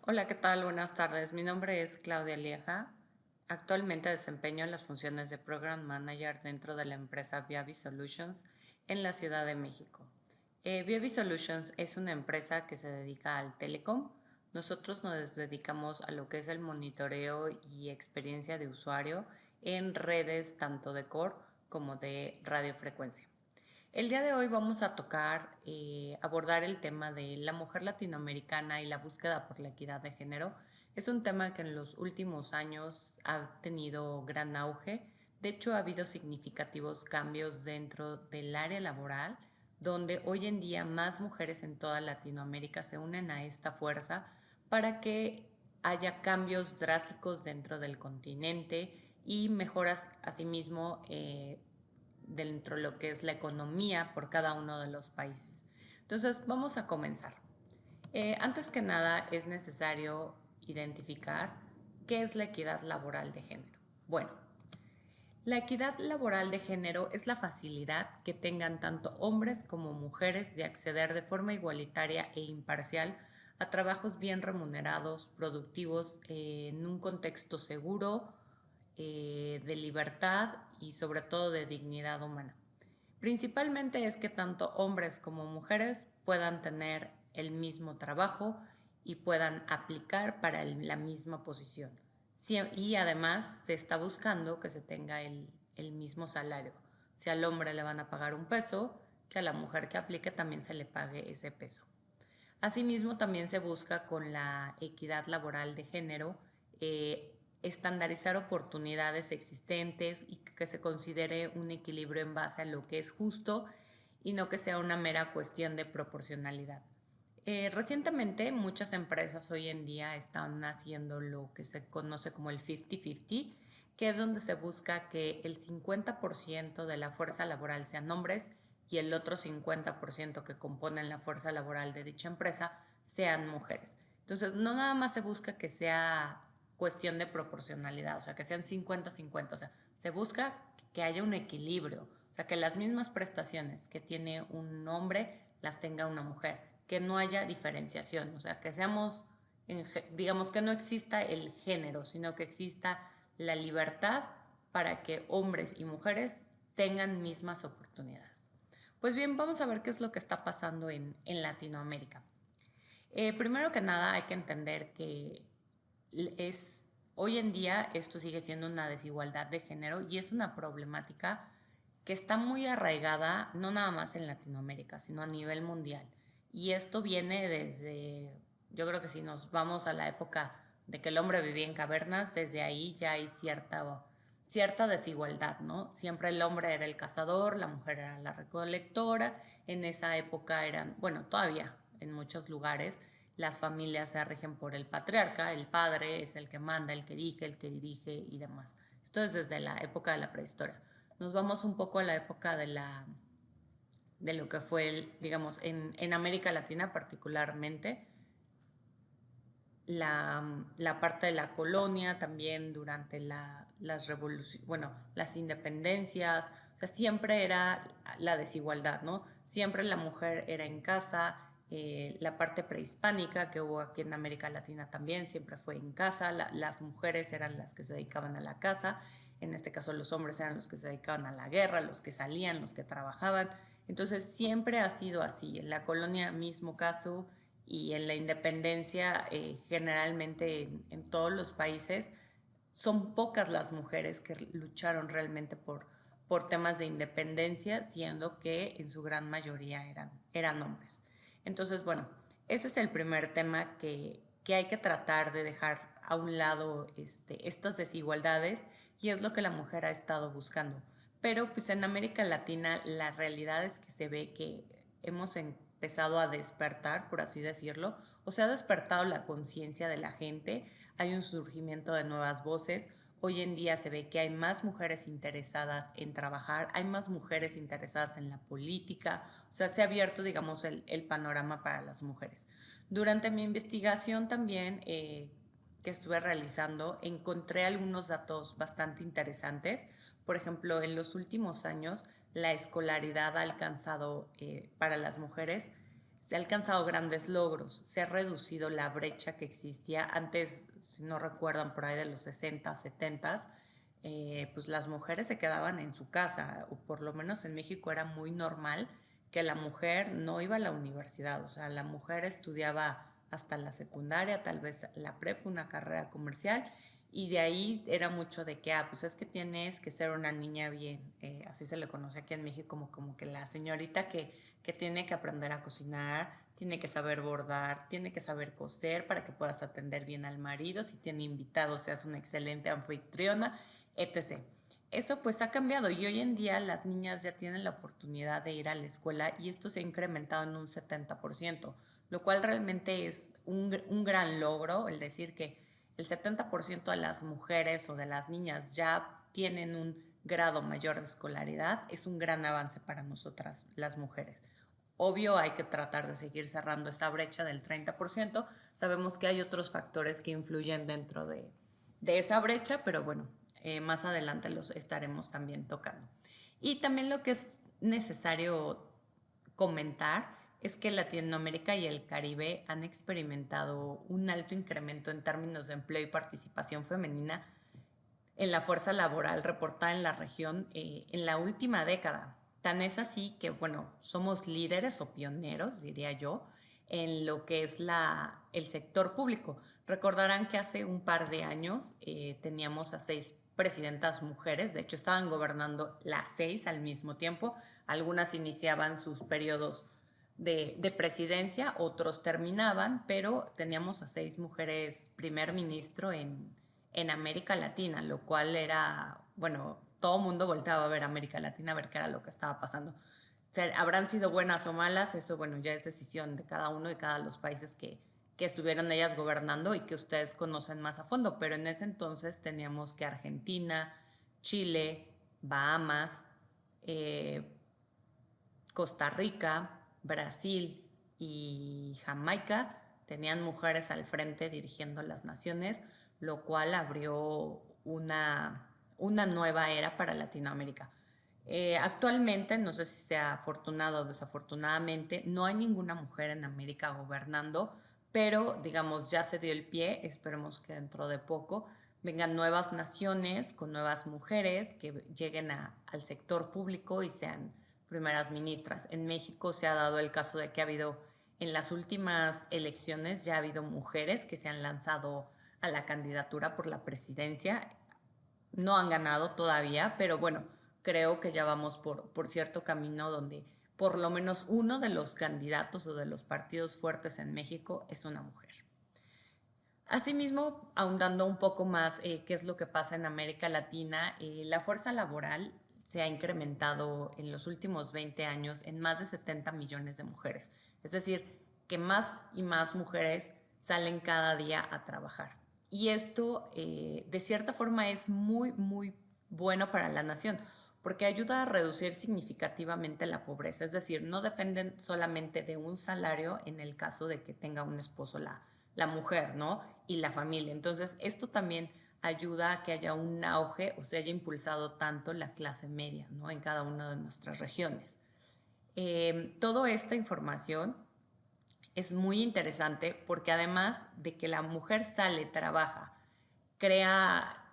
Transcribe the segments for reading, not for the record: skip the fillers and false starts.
Hola, ¿qué tal? Buenas tardes. Mi nombre es Claudia Lieja. Actualmente desempeño las funciones de Program Manager dentro de la empresa Viavi Solutions en la Ciudad de México. Viavi Solutions es una empresa que se dedica al telecom. Nosotros nos dedicamos a lo que es el monitoreo y experiencia de usuario en redes tanto de core como de radiofrecuencia. El día de hoy vamos a abordar el tema de la mujer latinoamericana y la búsqueda por la equidad de género. Es un tema que en los últimos años ha tenido gran auge. De hecho, ha habido significativos cambios dentro del área laboral, donde hoy en día más mujeres en toda Latinoamérica se unen a esta fuerza para que haya cambios drásticos dentro del continente y mejoras asimismo dentro de lo que es la economía por cada uno de los países. Entonces, vamos a comenzar. Antes que nada, es necesario identificar qué es la equidad laboral de género. Bueno, la equidad laboral de género es la facilidad que tengan tanto hombres como mujeres de acceder de forma igualitaria e imparcial a trabajos bien remunerados, productivos, en un contexto seguro, de libertad y sobre todo de dignidad humana. Principalmente es que tanto hombres como mujeres puedan tener el mismo trabajo y puedan aplicar para la misma posición. Y además se está buscando que se tenga el mismo salario. Si al hombre le van a pagar un peso, que a la mujer que aplique también se le pague ese peso. Asimismo, también se busca con la equidad laboral de género estandarizar oportunidades existentes y que se considere un equilibrio en base a lo que es justo y no que sea una mera cuestión de proporcionalidad. Recientemente muchas empresas hoy en día están haciendo lo que se conoce como el 50-50, que es donde se busca que el 50% de la fuerza laboral sean hombres y el otro 50% que componen la fuerza laboral de dicha empresa sean mujeres. Entonces, no nada más se busca que sea cuestión de proporcionalidad, o sea, que sean 50-50, o sea, se busca que haya un equilibrio, o sea, que las mismas prestaciones que tiene un hombre las tenga una mujer, que no haya diferenciación, o sea, que seamos, digamos, que no exista el género, sino que exista la libertad para que hombres y mujeres tengan mismas oportunidades. Pues bien, vamos a ver qué es lo que está pasando en Latinoamérica. Primero que nada hay que entender que es, hoy en día esto sigue siendo una desigualdad de género y es una problemática que está muy arraigada no nada más en Latinoamérica, sino a nivel mundial. Y esto viene desde, yo creo que si nos vamos a la época de que el hombre vivía en cavernas, desde ahí ya hay cierta desigualdad, ¿no? Siempre el hombre era el cazador, la mujer era la recolectora, en esa época eran, bueno, todavía en muchos lugares las familias se rigen por el patriarca, el padre es el que manda, el que dirige y demás. Esto es desde la época de la prehistoria. Nos vamos un poco a la época de lo que fue, digamos, en América Latina particularmente, la parte de la colonia también durante las revoluciones, bueno, las independencias, o sea, siempre era la desigualdad, ¿no? Siempre la mujer era en casa, la parte prehispánica que hubo aquí en América Latina también siempre fue en casa, las mujeres eran las que se dedicaban a la casa, en este caso los hombres eran los que se dedicaban a la guerra, los que salían, los que trabajaban, entonces siempre ha sido así, en la colonia mismo caso, y en la independencia generalmente en todos los países son pocas las mujeres que lucharon realmente por temas de independencia, siendo que en su gran mayoría eran hombres. Entonces, bueno, ese es el primer tema que hay que tratar de dejar a un lado estas desigualdades y es lo que la mujer ha estado buscando. Pero pues en América Latina la realidad es que se ve que hemos empezado a despertar, por así decirlo, o se ha despertado la conciencia de la gente, hay un surgimiento de nuevas voces, hoy en día se ve que hay más mujeres interesadas en trabajar, hay más mujeres interesadas en la política, o sea, se ha abierto, digamos, el panorama para las mujeres. Durante mi investigación también que estuve realizando, encontré algunos datos bastante interesantes. Por ejemplo, en los últimos años, la escolaridad ha alcanzado para las mujeres se han alcanzado grandes logros, se ha reducido la brecha que existía antes, si no recuerdan, por ahí de los 60, 70, pues las mujeres se quedaban en su casa, o por lo menos en México era muy normal que la mujer no iba a la universidad, o sea, la mujer estudiaba hasta la secundaria, tal vez la prepa, una carrera comercial, y de ahí era mucho de que, pues es que tienes que ser una niña bien, así se le conoce aquí en México como que la señorita que tiene que aprender a cocinar, tiene que saber bordar, tiene que saber coser para que puedas atender bien al marido, si tiene invitados seas una excelente anfitriona, etc. Eso pues ha cambiado y hoy en día las niñas ya tienen la oportunidad de ir a la escuela y esto se ha incrementado en un 70%, lo cual realmente es un gran logro, el decir que el 70% de las mujeres o de las niñas ya tienen un grado mayor de escolaridad, es un gran avance para nosotras las mujeres. Obvio, hay que tratar de seguir cerrando esa brecha del 30%. Sabemos que hay otros factores que influyen dentro de esa brecha, pero bueno, más adelante los estaremos también tocando. Y también lo que es necesario comentar es que Latinoamérica y el Caribe han experimentado un alto incremento en términos de empleo y participación femenina en la fuerza laboral reportada en la región en la última década. Tan es así que, bueno, somos líderes o pioneros, diría yo, en lo que es el sector público. Recordarán que hace un par de años teníamos a 6 presidentas mujeres, de hecho estaban gobernando las 6 al mismo tiempo, algunas iniciaban sus periodos de presidencia, otros terminaban, pero teníamos a 6 mujeres primer ministro en América Latina, lo cual era, bueno, todo el mundo volteaba a ver América Latina a ver qué era lo que estaba pasando. O sea, habrán sido buenas o malas, eso bueno, ya es decisión de cada uno y cada los países que estuvieron ellas gobernando y que ustedes conocen más a fondo, pero en ese entonces teníamos que Argentina, Chile, Bahamas, eh, Costa Rica, Brasil y Jamaica tenían mujeres al frente dirigiendo las naciones, lo cual abrió una nueva era para Latinoamérica. Actualmente, no sé si sea afortunado o desafortunadamente, no hay ninguna mujer en América gobernando, pero digamos ya se dio el pie, esperemos que dentro de poco vengan nuevas naciones con nuevas mujeres que lleguen al sector público y sean primeras ministras. En México se ha dado el caso de que ha habido, en las últimas elecciones ya ha habido mujeres que se han lanzado a la candidatura por la presidencia. No han ganado todavía, pero bueno, creo que ya vamos por cierto camino donde por lo menos uno de los candidatos o de los partidos fuertes en México es una mujer. Asimismo, ahondando un poco más qué es lo que pasa en América Latina, la fuerza laboral se ha incrementado en los últimos 20 años en más de 70 millones de mujeres. Es decir, que más y más mujeres salen cada día a trabajar. Y esto, de cierta forma, es muy, muy bueno para la nación, porque ayuda a reducir significativamente la pobreza. Es decir, no dependen solamente de un salario en el caso de que tenga un esposo la mujer, ¿no? Y la familia. Entonces, esto también ayuda a que haya un auge o se haya impulsado tanto la clase media, ¿no? En cada una de nuestras regiones. Toda esta información es muy interesante porque además de que la mujer sale, trabaja,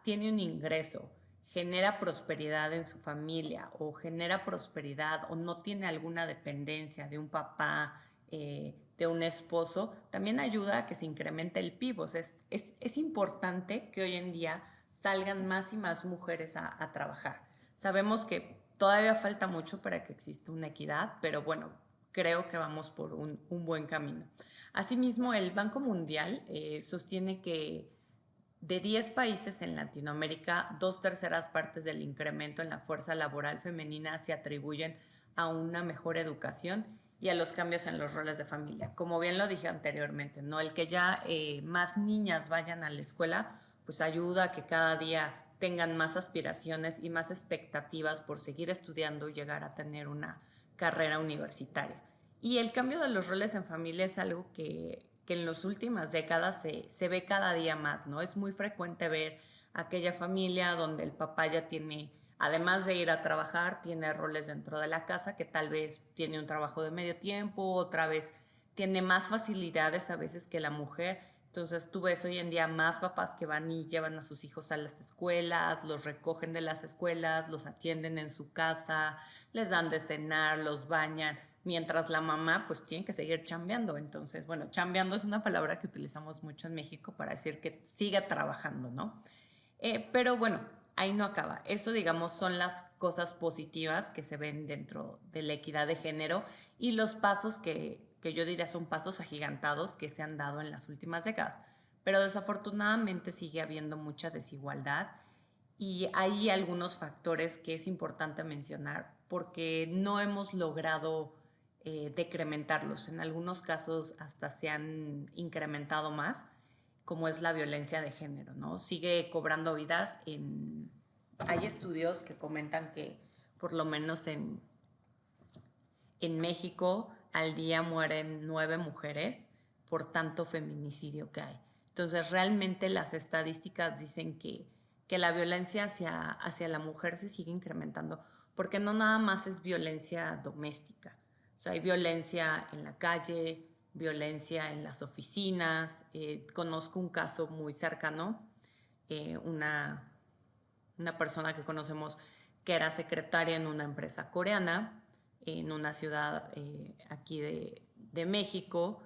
tiene un ingreso, genera prosperidad en su familia o genera prosperidad o no tiene alguna dependencia de un papá, de un esposo, también ayuda a que se incremente el PIB. O sea, es importante que hoy en día salgan más y más mujeres a trabajar. Sabemos que todavía falta mucho para que exista una equidad, pero bueno, creo que vamos por un buen camino. Asimismo, el Banco Mundial sostiene que de 10 países en Latinoamérica, 2/3 del incremento en la fuerza laboral femenina se atribuyen a una mejor educación y a los cambios en los roles de familia. Como bien lo dije anteriormente, ¿no? El que ya más niñas vayan a la escuela, pues ayuda a que cada día tengan más aspiraciones y más expectativas por seguir estudiando y llegar a tener una carrera universitaria. Y el cambio de los roles en familia es algo que en las últimas décadas se ve cada día más, ¿no? Es muy frecuente ver aquella familia donde el papá ya tiene, además de ir a trabajar, tiene roles dentro de la casa, que tal vez tiene un trabajo de medio tiempo, otra vez tiene más facilidades a veces que la mujer. Entonces tú ves hoy en día más papás que van y llevan a sus hijos a las escuelas, los recogen de las escuelas, los atienden en su casa, les dan de cenar, los bañan, mientras la mamá pues tiene que seguir chambeando. Entonces, bueno, chambeando es una palabra que utilizamos mucho en México para decir que siga trabajando, ¿no? Pero bueno, ahí no acaba. Eso, digamos, son las cosas positivas que se ven dentro de la equidad de género y los pasos que yo diría son pasos agigantados que se han dado en las últimas décadas. Pero desafortunadamente sigue habiendo mucha desigualdad y hay algunos factores que es importante mencionar porque no hemos logrado decrementarlos. En algunos casos hasta se han incrementado más, como es la violencia de género, ¿no? Sigue cobrando vidas. Hay estudios que comentan que por lo menos en México al día mueren 9 mujeres por tanto feminicidio que hay. Entonces realmente las estadísticas dicen que la violencia hacia la mujer se sigue incrementando, porque no nada más es violencia doméstica. O sea, hay violencia en la calle, violencia en las oficinas. Conozco un caso muy cercano, una persona que conocemos que era secretaria en una empresa coreana, en una ciudad aquí de México.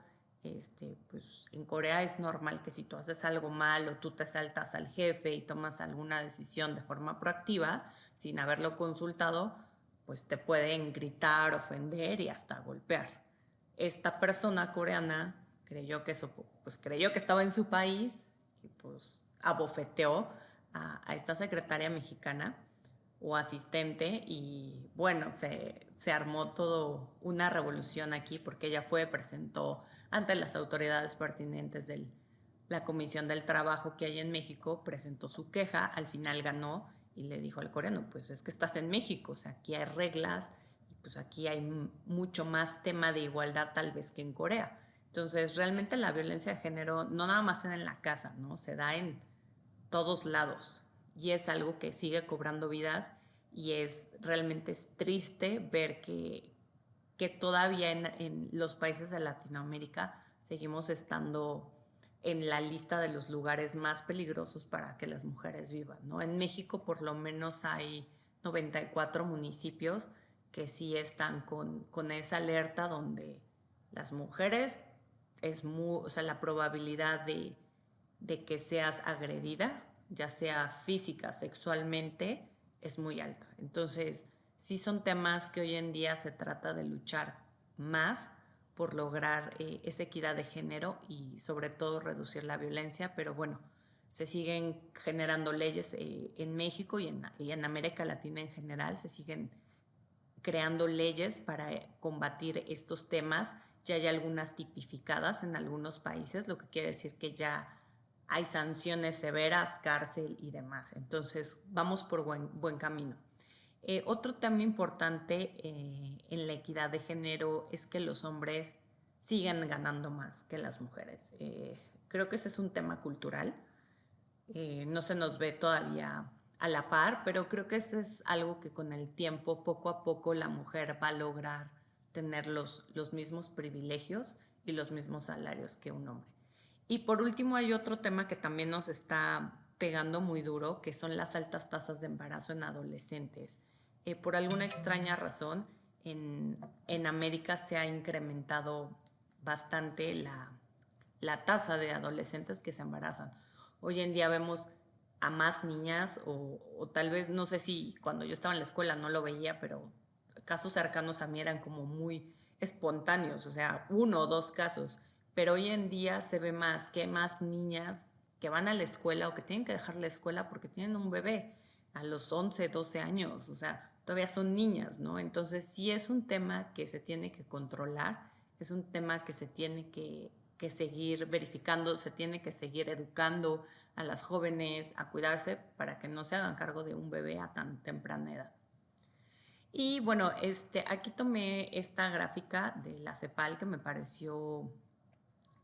Pues en Corea es normal que si tú haces algo mal o tú te saltas al jefe y tomas alguna decisión de forma proactiva, sin haberlo consultado, pues te pueden gritar, ofender y hasta golpear. Esta persona coreana creyó que estaba en su país y pues abofeteó a esta secretaria mexicana o asistente y bueno, se armó todo una revolución aquí porque ella presentó ante las autoridades pertinentes de la Comisión del Trabajo que hay en México, presentó su queja, al final ganó y le dijo al coreano, pues es que estás en México, o sea, aquí hay reglas y pues aquí hay mucho más tema de igualdad tal vez que en Corea. Entonces, realmente la violencia de género no nada más en la casa, ¿no? Se da en todos lados y es algo que sigue cobrando vidas y realmente es triste ver que todavía en los países de Latinoamérica seguimos estando en la lista de los lugares más peligrosos para que las mujeres vivan, ¿no? En México por lo menos hay 94 municipios que sí están con esa alerta donde las mujeres o sea, la probabilidad de que seas agredida, ya sea física, sexualmente, es muy alta. Entonces, sí son temas que hoy en día se trata de luchar más por lograr esa equidad de género y sobre todo reducir la violencia, pero bueno, se siguen generando leyes en México y en América Latina en general, se siguen creando leyes para combatir estos temas. Ya hay algunas tipificadas en algunos países, lo que quiere decir que ya hay sanciones severas, cárcel y demás. Entonces, vamos por buen camino. Otro tema importante en la equidad de género es que los hombres sigan ganando más que las mujeres. Creo que ese es un tema cultural. No se nos ve todavía a la par, pero creo que eso es algo que con el tiempo, poco a poco, la mujer va a lograr tener los mismos privilegios y los mismos salarios que un hombre. Y por último hay otro tema que también nos está pegando muy duro, que son las altas tasas de embarazo en adolescentes. Por alguna extraña razón, en América se ha incrementado bastante la tasa de adolescentes que se embarazan. Hoy en día vemos a más niñas o tal vez, no sé si cuando yo estaba en la escuela no lo veía, pero casos cercanos a mí eran como muy espontáneos, o sea, uno o dos casos. Pero hoy en día se ve más que hay más niñas que van a la escuela o que tienen que dejar la escuela porque tienen un bebé a los 11 12 años, o sea, todavía son niñas, ¿no? Entonces sí es un tema que se tiene que controlar, es un tema que se tiene que seguir verificando, se tiene que seguir educando a las jóvenes a cuidarse para que no se hagan cargo de un bebé a tan temprana edad. Y bueno, aquí tomé esta gráfica de la CEPAL que me pareció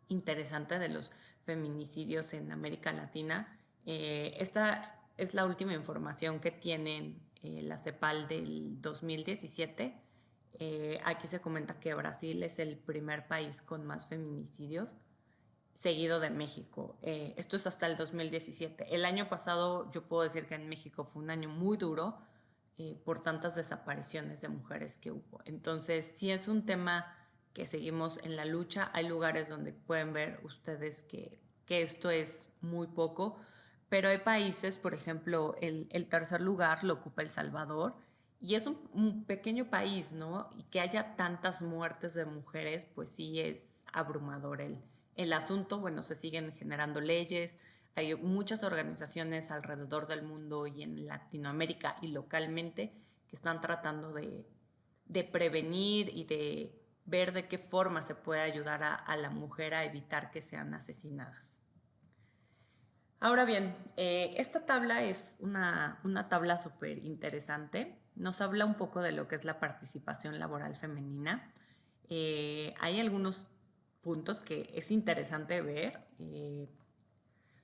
interesante de los feminicidios en América Latina. Esta es la última información que tienen la CEPAL del 2017. Aquí se comenta que Brasil es el primer país con más feminicidios, seguido de México. Esto es hasta el 2017. El año pasado yo puedo decir que en México fue un año muy duro por tantas desapariciones de mujeres que hubo. Entonces, sí es un tema que seguimos en la lucha. Hay lugares donde pueden ver ustedes que esto es muy poco, pero hay países, por ejemplo, el tercer lugar lo ocupa El Salvador, y es un pequeño país, ¿no? Y que haya tantas muertes de mujeres, pues sí es abrumador el asunto. Bueno, se siguen generando leyes, hay muchas organizaciones alrededor del mundo y en Latinoamérica y localmente que están tratando de prevenir y de ver de qué forma se puede ayudar a la mujer a evitar que sean asesinadas. Ahora bien, esta tabla es una tabla súper interesante. Nos habla un poco de lo que es la participación laboral femenina. Hay algunos puntos que es interesante ver.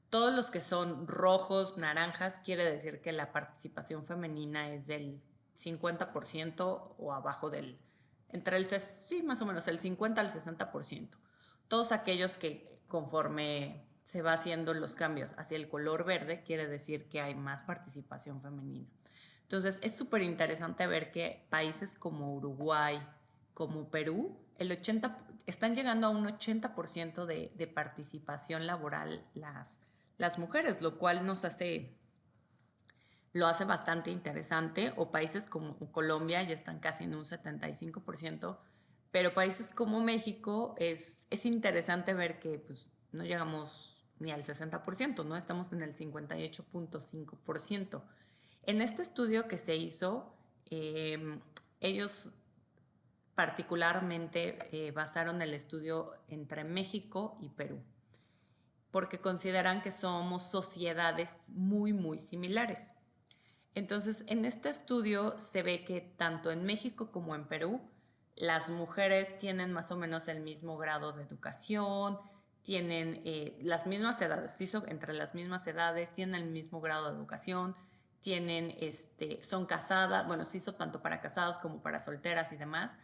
Todos los que son rojos, naranjas, quiere decir que la participación femenina es del 50% o abajo del, entre el, sí, más o menos el 50 al 60%. Todos aquellos que conforme se va haciendo los cambios hacia el color verde, quiere decir que hay más participación femenina. Entonces es súper interesante ver que países como Uruguay, como Perú, están llegando a un 80% de participación laboral las mujeres, lo cual lo hace bastante interesante. O países como Colombia ya están casi en un 75%, pero países como México es interesante ver que pues, no llegamos ni al 60%, ¿no? Estamos en el 58.5%. En este estudio que se hizo, ellos particularmente basaron el estudio entre México y Perú, porque consideran que somos sociedades muy, muy similares. Entonces, en este estudio se ve que tanto en México como en Perú, las mujeres tienen más o menos el mismo grado de educación, tienen las mismas edades, se hizo entre las mismas edades, tienen el mismo grado de educación, tienen, son casadas, bueno, se hizo tanto para casados como para solteras y demás,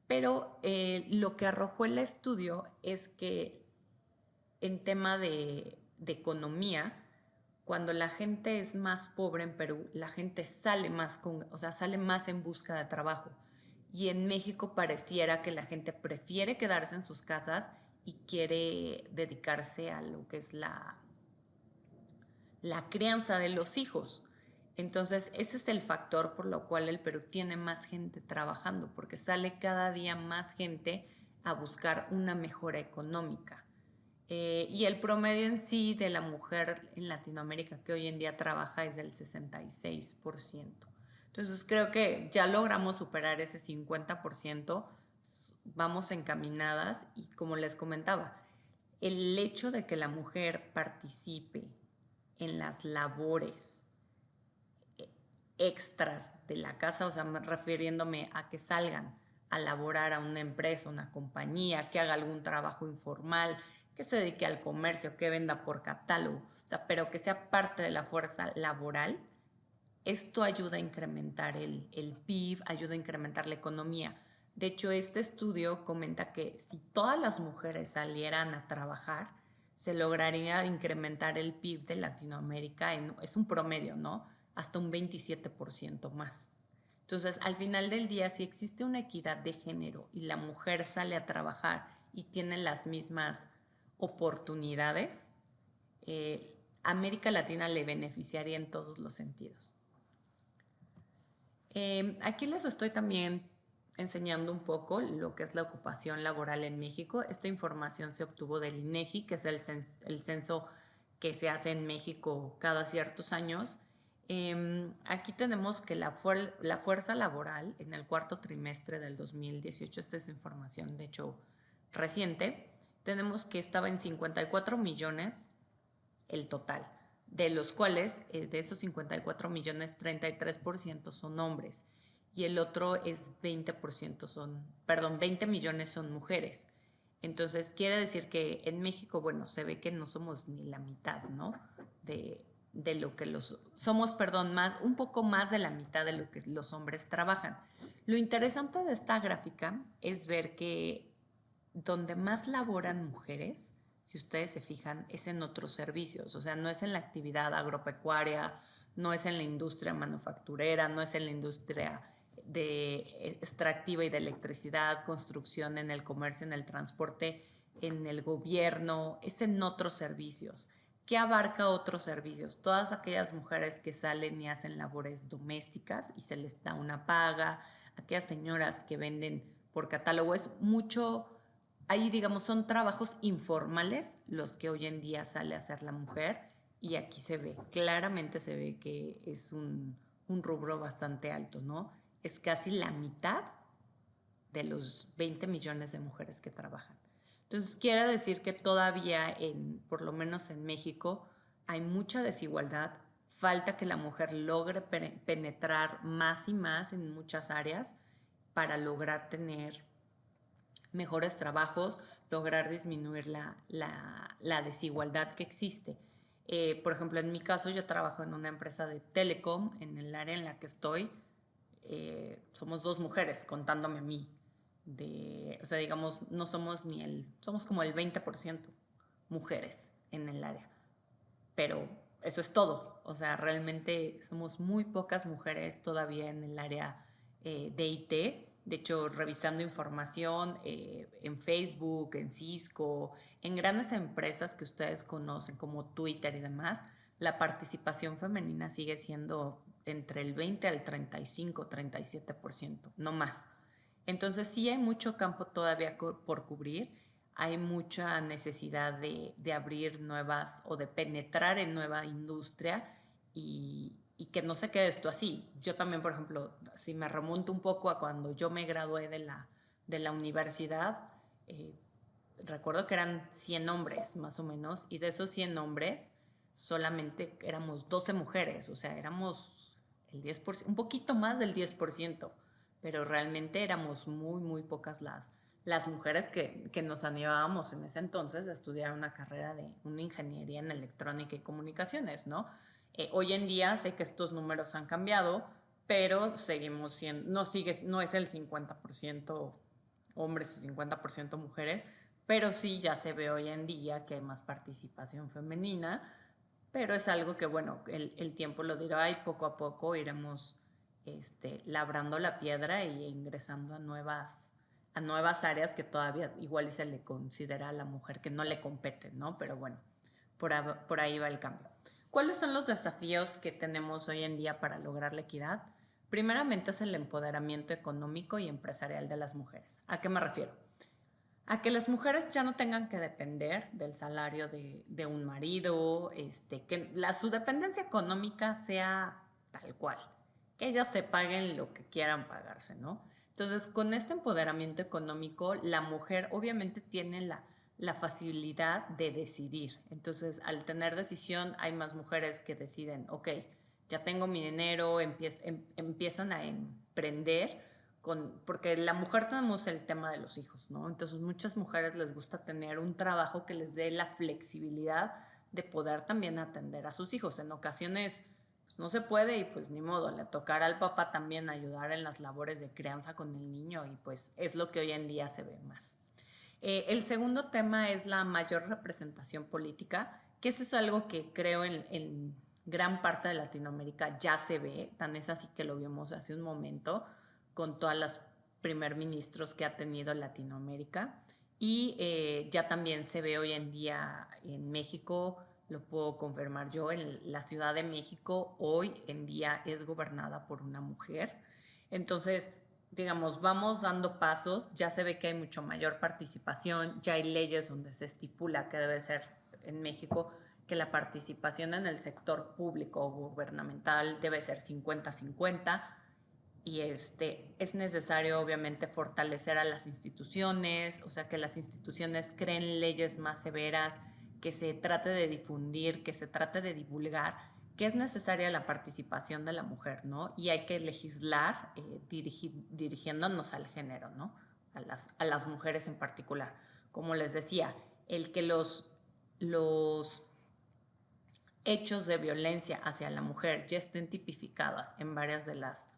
pero lo que arrojó el estudio es que en tema de economía, cuando la gente es más pobre en Perú, la gente sale más o sea, sale más en busca de trabajo. Y en México pareciera que la gente prefiere quedarse en sus casas y quiere dedicarse a lo que es la crianza de los hijos. Entonces, ese es el factor por lo cual el Perú tiene más gente trabajando, porque sale cada día más gente a buscar una mejora económica. Y el promedio en sí de la mujer en Latinoamérica que hoy en día trabaja es del 66%. Entonces creo que ya logramos superar ese 50%, vamos encaminadas y como les comentaba, el hecho de que la mujer participe en las labores extras de la casa, o sea, refiriéndome a que salgan a laborar a una empresa, una compañía, que haga algún trabajo informal, que se dedique al comercio, que venda por catálogo, o sea, pero que sea parte de la fuerza laboral, esto ayuda a incrementar el PIB, ayuda a incrementar la economía. De hecho, este estudio comenta que si todas las mujeres salieran a trabajar, se lograría incrementar el PIB de Latinoamérica, es un promedio, ¿no? Hasta un 27% más. Entonces, al final del día, si existe una equidad de género y la mujer sale a trabajar y tiene las mismas oportunidades, América Latina le beneficiaría en todos los sentidos. Aquí les estoy también enseñando un poco lo que es la ocupación laboral en México. Esta información se obtuvo del INEGI, que es el censo que se hace en México cada ciertos años. Aquí tenemos que la fuerza laboral en el cuarto trimestre del 2018, esta es información de hecho reciente, tenemos que estaba en 54 millones el total, de los cuales de esos 54 millones, 33% son hombres y el otro es 20% perdón, 20 millones son mujeres. Entonces quiere decir que en México, bueno, se ve que no somos ni la mitad, ¿no? De lo que somos, perdón, un poco más de la mitad de lo que los hombres trabajan. Lo interesante de esta gráfica es ver que donde más laboran mujeres, si ustedes se fijan, es en otros servicios, o sea, no es en la actividad agropecuaria, no es en la industria manufacturera, no es en la industria de extractiva y de electricidad, construcción, en el comercio, en el transporte, en el gobierno, es en otros servicios. ¿Qué abarca otros servicios? Todas aquellas mujeres que salen y hacen labores domésticas y se les da una paga, aquellas señoras que venden por catálogo, es mucho, ahí digamos son trabajos informales los que hoy en día sale a hacer la mujer y aquí se ve, claramente se ve que es un rubro bastante alto, ¿no? Es casi la mitad de los 20 millones de mujeres que trabajan. Entonces, quiere decir que todavía, por lo menos en México, hay mucha desigualdad, falta que la mujer logre penetrar más y más en muchas áreas para lograr tener mejores trabajos, lograr disminuir la desigualdad que existe. Por ejemplo, en mi caso, yo trabajo en una empresa de telecom, en el área en la que estoy, somos dos mujeres, contándome a mí. O sea, digamos, no somos somos como el 20% mujeres en el área, pero eso es todo. O sea, realmente somos muy pocas mujeres todavía en el área de IT. De hecho, revisando información en Facebook, en Cisco, en grandes empresas que ustedes conocen como Twitter y demás, la participación femenina sigue siendo entre el 20 al 35, 37%, no más. Entonces sí hay mucho campo todavía por cubrir, hay mucha necesidad de abrir nuevas o de penetrar en nueva industria y que no se quede esto así. Yo también, por ejemplo, si me remonto un poco a cuando yo me gradué de la universidad, eh, recuerdo que eran 100 hombres más o menos, y de esos 100 hombres solamente éramos 12 mujeres, o sea, éramos el 10%, un poquito más del 10%, pero realmente éramos muy, muy pocas las mujeres que nos animábamos en ese entonces a estudiar una carrera de una ingeniería en electrónica y comunicaciones, ¿no? Hoy en día sé que estos números han cambiado, pero seguimos siendo, no es el 50% hombres y 50% mujeres, pero sí ya se ve hoy en día que hay más participación femenina, pero es algo que, bueno, el tiempo lo dirá y poco a poco iremos labrando la piedra e ingresando a nuevas áreas que todavía igual se le considera a la mujer que no le competen, ¿no? Pero bueno, por ahí va el cambio. ¿Cuáles son los desafíos que tenemos hoy en día para lograr la equidad? Primeramente es el empoderamiento económico y empresarial de las mujeres. ¿A qué me refiero? A que las mujeres ya no tengan que depender del salario de un marido, que su dependencia económica sea tal cual, que ellas se paguen lo que quieran pagarse, ¿no? Entonces, con este empoderamiento económico, la mujer obviamente tiene la facilidad de decidir. Entonces, al tener decisión, hay más mujeres que deciden, ok, ya tengo mi dinero, empiezan a emprender porque la mujer tenemos el tema de los hijos, ¿no? Entonces muchas mujeres les gusta tener un trabajo que les dé la flexibilidad de poder también atender a sus hijos. En ocasiones pues no se puede y pues ni modo, le tocará al papá también ayudar en las labores de crianza con el niño y pues es lo que hoy en día se ve más. El segundo tema es la mayor representación política, que eso es algo que creo en gran parte de Latinoamérica ya se ve, tan es así que lo vimos hace un momento con todas las primer ministros que ha tenido Latinoamérica y ya también se ve hoy en día en México, lo puedo confirmar yo, en la Ciudad de México hoy en día es gobernada por una mujer. Entonces, digamos, vamos dando pasos, ya se ve que hay mucho mayor participación, ya hay leyes donde se estipula que debe ser en México que la participación en el sector público o gubernamental debe ser 50-50 y es necesario obviamente fortalecer a las instituciones, o sea, que las instituciones creen leyes más severas, que se trate de difundir, que se trate de divulgar, que es necesaria la participación de la mujer, ¿no? Y hay que legislar dirigiéndonos al género, ¿no? A las mujeres en particular. Como les decía, el que los hechos de violencia hacia la mujer ya estén tipificadas en varias de las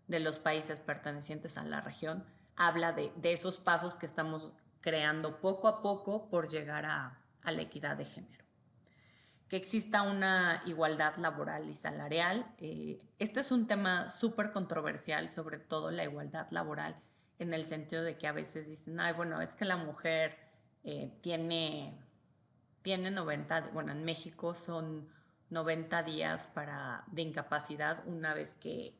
de los países pertenecientes a la región, habla de esos pasos que estamos creando poco a poco por llegar a la equidad de género. Que exista una igualdad laboral y salarial. Este es un tema súper controversial, sobre todo la igualdad laboral, en el sentido de que a veces dicen, ay, bueno, es que la mujer tiene 90, bueno, en México son 90 días de incapacidad una vez que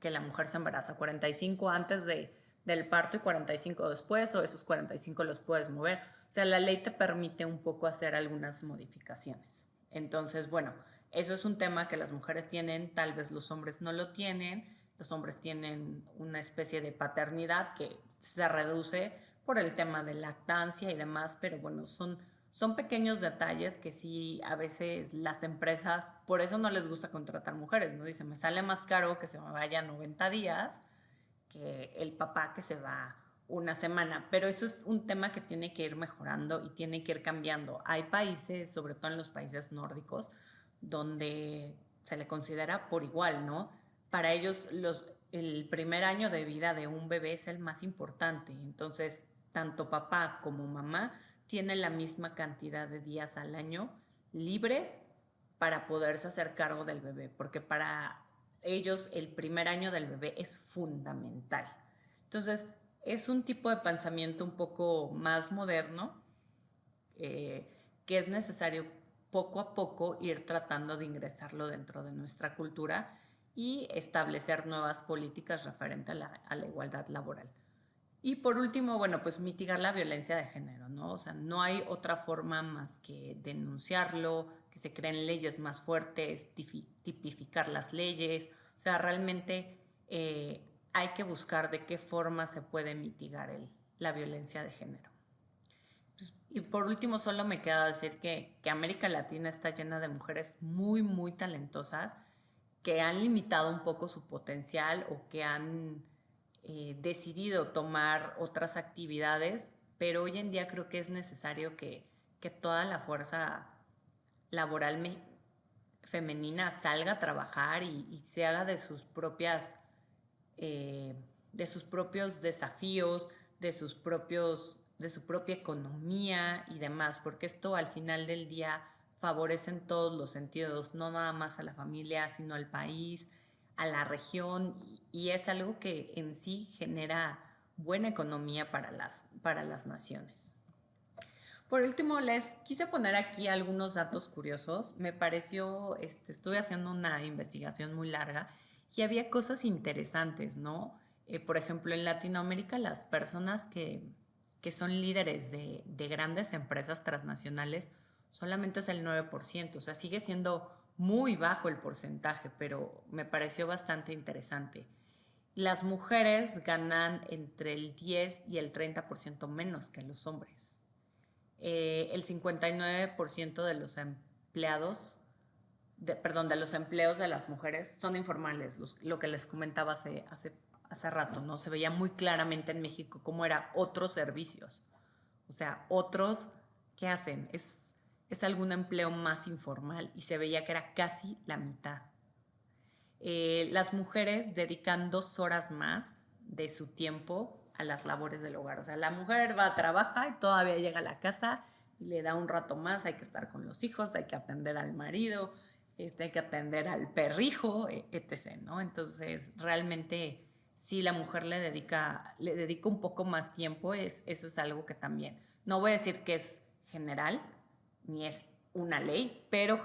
la mujer se embaraza, 45 antes del parto y 45 después, o esos 45 los puedes mover. O sea, la ley te permite un poco hacer algunas modificaciones. Entonces, bueno, eso es un tema que las mujeres tienen, tal vez los hombres no lo tienen. Los hombres tienen una especie de paternidad que se reduce por el tema de lactancia y demás, pero bueno, son pequeños detalles que sí a veces las empresas, por eso no les gusta contratar mujeres, ¿no? Dicen, me sale más caro que se me vaya 90 días que el papá que se va una semana, pero eso es un tema que tiene que ir mejorando y tiene que ir cambiando. Hay países, sobre todo en los países nórdicos, donde se le considera por igual, ¿no? Para ellos el primer año de vida de un bebé es el más importante, entonces tanto papá como mamá tienen la misma cantidad de días al año libres para poderse hacer cargo del bebé, porque para ellos el primer año del bebé es fundamental. Entonces, es un tipo de pensamiento un poco más moderno, que es necesario poco a poco ir tratando de ingresarlo dentro de nuestra cultura y establecer nuevas políticas referente a la igualdad laboral. Y por último, bueno, pues mitigar la violencia de género, ¿no? O sea, no hay otra forma más que denunciarlo, que se creen leyes más fuertes, tipificar las leyes. O sea, realmente hay que buscar de qué forma se puede mitigar la violencia de género. Y por último, solo me queda decir que América Latina está llena de mujeres muy, muy talentosas que han limitado un poco su potencial o que han decidido tomar otras actividades, pero hoy en día creo que es necesario que toda la fuerza laboral femenina salga a trabajar y se haga eh, de sus propios desafíos, de su propia economía y demás, porque esto al final del día favorece en todos los sentidos, no nada más a la familia, sino al país, a la región, y es algo que en sí genera buena economía para las naciones. Por último, les quise poner aquí algunos datos curiosos. Me pareció, estuve haciendo una investigación muy larga y había cosas interesantes, ¿no? Por ejemplo, en Latinoamérica las personas que son líderes de grandes empresas transnacionales solamente es el 9%, o sea, sigue siendo muy bajo el porcentaje, pero me pareció bastante interesante. Las mujeres ganan entre el 10 y el 30% menos que los hombres. El 59% de los empleados, de los empleos de las mujeres son informales, lo que les comentaba hace rato, ¿no? Se veía muy claramente en México cómo era otros servicios. O sea, otros, ¿qué hacen? Es algún empleo más informal y se veía que era casi la mitad. Las mujeres dedican 2 horas más de su tiempo a las labores del hogar. O sea, la mujer va a trabajar y todavía llega a la casa y le da un rato más, hay que estar con los hijos, hay que atender al marido, hay que atender al perrijo, etc., ¿no? Entonces, realmente, si la mujer le dedica un poco más tiempo, eso es algo que también, no voy a decir que es general, ni es una ley, pero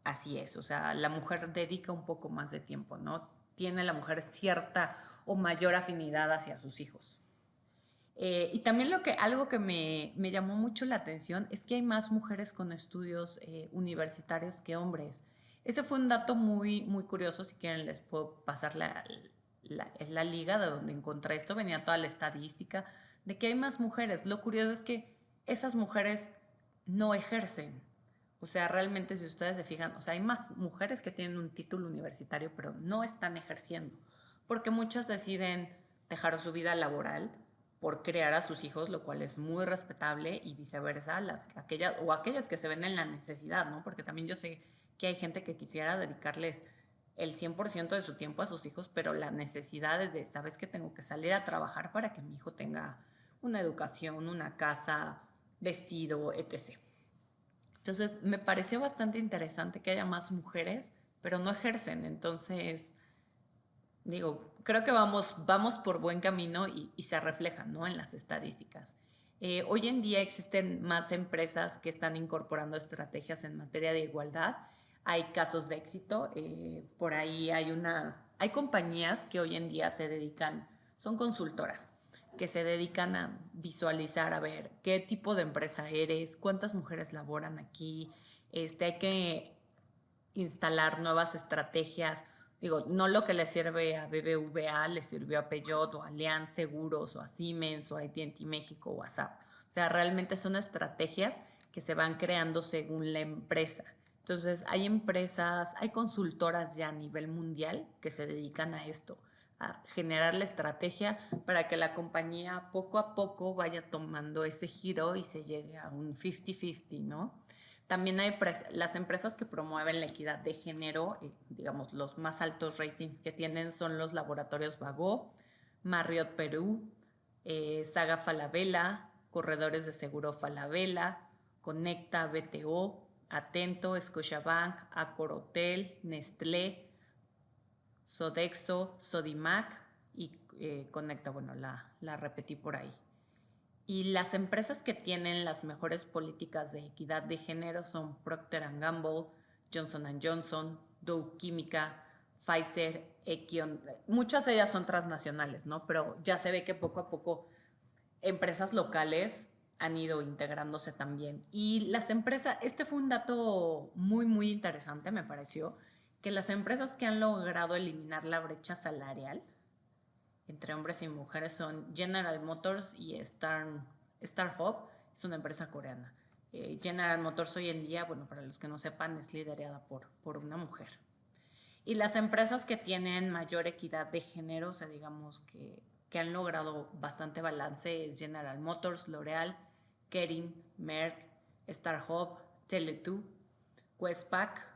así es, o sea, la mujer dedica un poco más de tiempo, ¿no? Tiene la mujer cierta o mayor afinidad hacia sus hijos. Y también algo que me llamó mucho la atención es que hay más mujeres con estudios universitarios que hombres. Ese fue un dato muy, muy curioso. Si quieren les puedo pasar la liga de donde encontré esto. Venía toda la estadística de que hay más mujeres. Lo curioso es que esas mujeres no ejercen. O sea, realmente si ustedes se fijan, o sea, hay más mujeres que tienen un título universitario, pero no están ejerciendo, porque muchas deciden dejar su vida laboral por crear a sus hijos, lo cual es muy respetable, y viceversa, aquellas que se ven en la necesidad, ¿no? Porque también yo sé que hay gente que quisiera dedicarles el 100% de su tiempo a sus hijos, pero la necesidad es de, sabes que tengo que salir a trabajar para que mi hijo tenga una educación, una casa, vestido, etc. Entonces me pareció bastante interesante que haya más mujeres, pero no ejercen. Entonces, digo, creo que vamos por buen camino y se refleja, ¿no?, en las estadísticas. Hoy en día existen más empresas que están incorporando estrategias en materia de igualdad. Hay casos de éxito. Por ahí hay compañías que hoy en día se dedican, son consultoras, que se dedican a visualizar, a ver qué tipo de empresa eres, cuántas mujeres laboran aquí. Hay que instalar nuevas estrategias. Digo, no lo que le sirve a BBVA le sirvió a Peugeot o a Allianz Seguros o a Siemens o a AT&T México o a SAP. O sea, realmente son estrategias que se van creando según la empresa. Entonces, hay empresas, hay consultoras ya a nivel mundial que se dedican a esto, a generar la estrategia para que la compañía poco a poco vaya tomando ese giro y se llegue a un 50-50, ¿no? También hay las empresas que promueven la equidad de género. Digamos, los más altos ratings que tienen son los laboratorios Vago, Marriott Perú, Saga Falabella, Corredores de Seguro Falabella, Conecta BTO, Atento, Scotiabank, Accor Hotel, Nestlé, Sodexo, Sodimac y Conecta, bueno, la repetí por ahí. Y las empresas que tienen las mejores políticas de equidad de género son Procter & Gamble, Johnson & Johnson, Dow Química, Pfizer, Ekion. Muchas de ellas son transnacionales, ¿no? Pero ya se ve que poco a poco empresas locales han ido integrándose también. Y las empresas, este fue un dato muy, muy interesante, me pareció, que las empresas que han logrado eliminar la brecha salarial entre hombres y mujeres son General Motors y Starhub, es una empresa coreana. General Motors hoy en día, bueno, para los que no sepan, es liderada por una mujer. Y las empresas que tienen mayor equidad de género, o sea, digamos que han logrado bastante balance, es General Motors, L'Oreal, Kering, Merck, Starhub, Tele2, Westpac,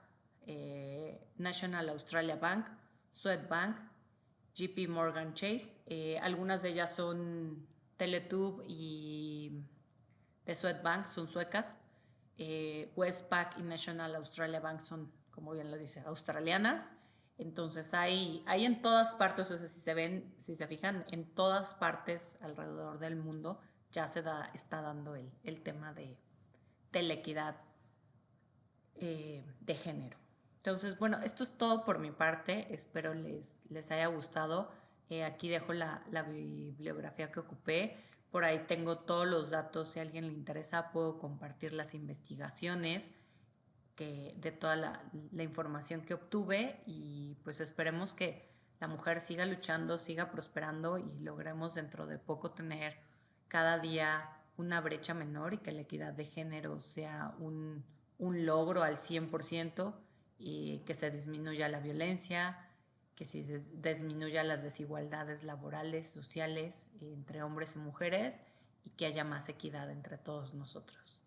National Australia Bank, Swedbank, JP Morgan Chase. Algunas de ellas son Teletube y de Swedbank, son suecas. Westpac y National Australia Bank son, como bien lo dice, australianas. Entonces hay en todas partes, o sea, si se fijan, en todas partes alrededor del mundo ya está dando el tema de la equidad de género. Entonces, bueno, esto es todo por mi parte. Espero les haya gustado. Aquí dejo la bibliografía que ocupé. Por ahí tengo todos los datos. Si a alguien le interesa, puedo compartir las investigaciones de toda la información que obtuve. Y pues esperemos que la mujer siga luchando, siga prosperando y logremos dentro de poco tener cada día una brecha menor y que la equidad de género sea un logro al 100% y que se disminuya la violencia, que se disminuya las desigualdades laborales, sociales entre hombres y mujeres y que haya más equidad entre todos nosotros.